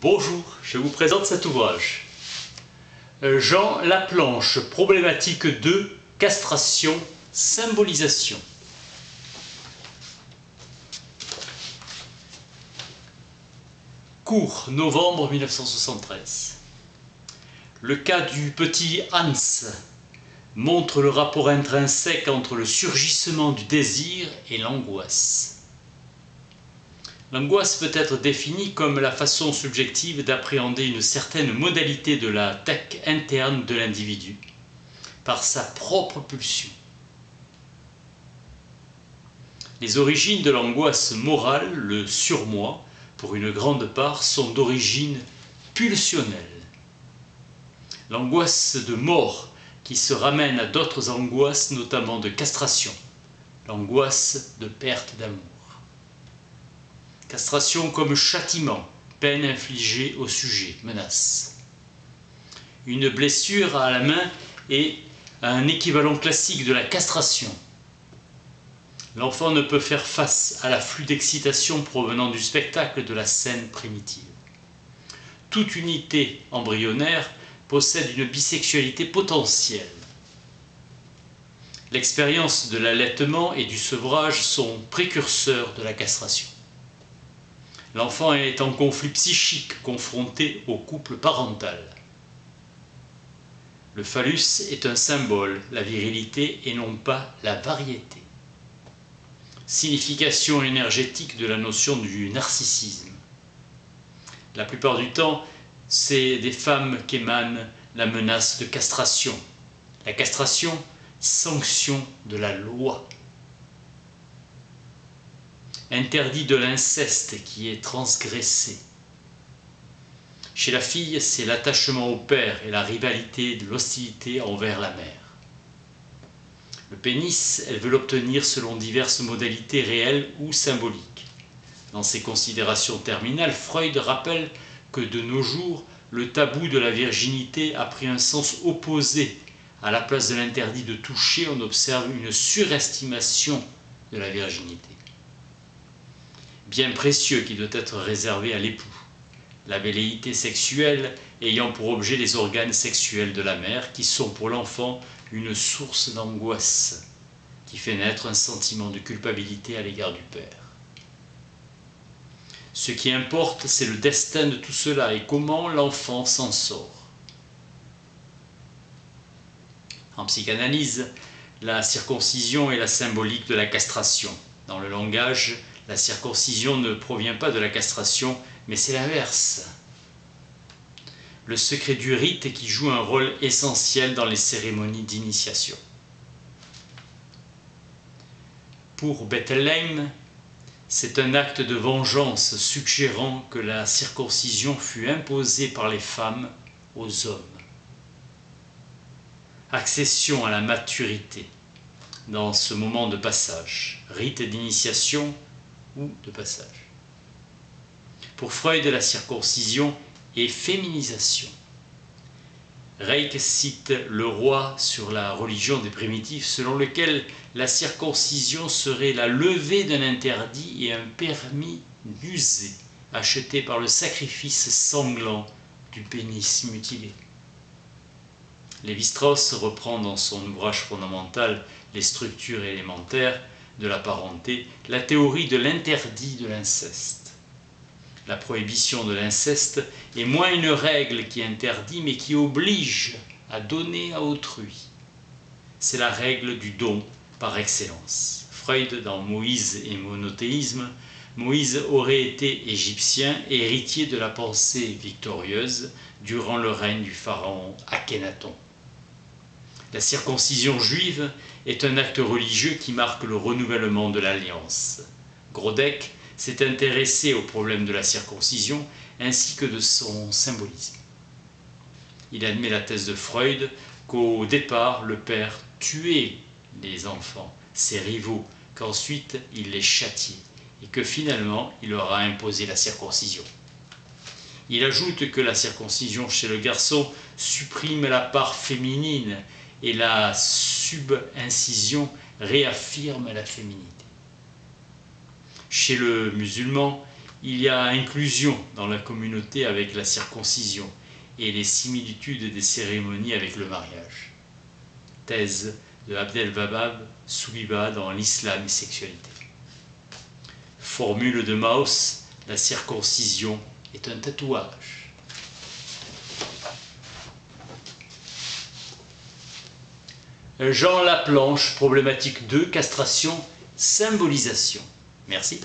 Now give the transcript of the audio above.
Bonjour, je vous présente cet ouvrage. Jean Laplanche, problématique 2, castration, symbolisation. Cours, novembre 1973. Le cas du petit Hans montre le rapport intrinsèque entre le surgissement du désir et l'angoisse. L'angoisse peut être définie comme la façon subjective d'appréhender une certaine modalité de l'attaque interne de l'individu, par sa propre pulsion. Les origines de l'angoisse morale, le surmoi, pour une grande part, sont d'origine pulsionnelle. L'angoisse de mort qui se ramène à d'autres angoisses, notamment de castration, l'angoisse de perte d'amour. Castration comme châtiment, peine infligée au sujet, menace. Une blessure à la main est un équivalent classique de la castration. L'enfant ne peut faire face à l'afflux d'excitation provenant du spectacle de la scène primitive. Toute unité embryonnaire possède une bisexualité potentielle. L'expérience de l'allaitement et du sevrage sont précurseurs de la castration. L'enfant est en conflit psychique confronté au couple parental. Le phallus est un symbole, la virilité et non pas la variété. Signification énergétique de la notion du narcissisme. La plupart du temps, c'est des femmes qu'émane la menace de castration. La castration, sanction de la loi. Interdit de l'inceste qui est transgressé. Chez la fille, c'est l'attachement au père et la rivalité de l'hostilité envers la mère. Le pénis, elle veut l'obtenir selon diverses modalités réelles ou symboliques. Dans ses considérations terminales, Freud rappelle que de nos jours, le tabou de la virginité a pris un sens opposé. À la place de l'interdit de toucher, on observe une surestimation de la virginité. Bien précieux qui doit être réservé à l'époux, la velléité sexuelle ayant pour objet les organes sexuels de la mère qui sont pour l'enfant une source d'angoisse qui fait naître un sentiment de culpabilité à l'égard du père. Ce qui importe, c'est le destin de tout cela et comment l'enfant s'en sort. En psychanalyse, la circoncision est la symbolique de la castration. Dans le langage, la circoncision ne provient pas de la castration, mais c'est l'inverse. Le secret du rite qui joue un rôle essentiel dans les cérémonies d'initiation. Pour Bettelheim, c'est un acte de vengeance suggérant que la circoncision fut imposée par les femmes aux hommes. Accession à la maturité dans ce moment de passage, rite d'initiation ou de passage. Pour Freud, la circoncision est féminisation. Reich cite Le Roi sur la religion des primitifs, selon lequel la circoncision serait la levée d'un interdit et un permis d'user, acheté par le sacrifice sanglant du pénis mutilé. Lévi-Strauss reprend dans son ouvrage fondamental Les structures élémentaires de la parenté, la théorie de l'interdit de l'inceste. La prohibition de l'inceste est moins une règle qui interdit, mais qui oblige à donner à autrui. C'est la règle du don par excellence. Freud, dans Moïse et monothéisme, Moïse aurait été égyptien et héritier de la pensée victorieuse durant le règne du pharaon Akhénaton. La circoncision juive est un acte religieux qui marque le renouvellement de l'alliance. Grodek s'est intéressé au problème de la circoncision ainsi que de son symbolisme. Il admet la thèse de Freud qu'au départ, le père tuait les enfants, ses rivaux, qu'ensuite il les châtiait et que finalement il leur a imposé la circoncision. Il ajoute que la circoncision chez le garçon supprime la part féminine et la subincision réaffirme la féminité. Chez le musulman, il y a inclusion dans la communauté avec la circoncision et les similitudes des cérémonies avec le mariage. Thèse de Abdelwahab Soubiba dans l'Islam et sexualité. Formule de Mauss, la circoncision est un tatouage. Jean Laplanche, problématique 2, castration, symbolisation. Merci.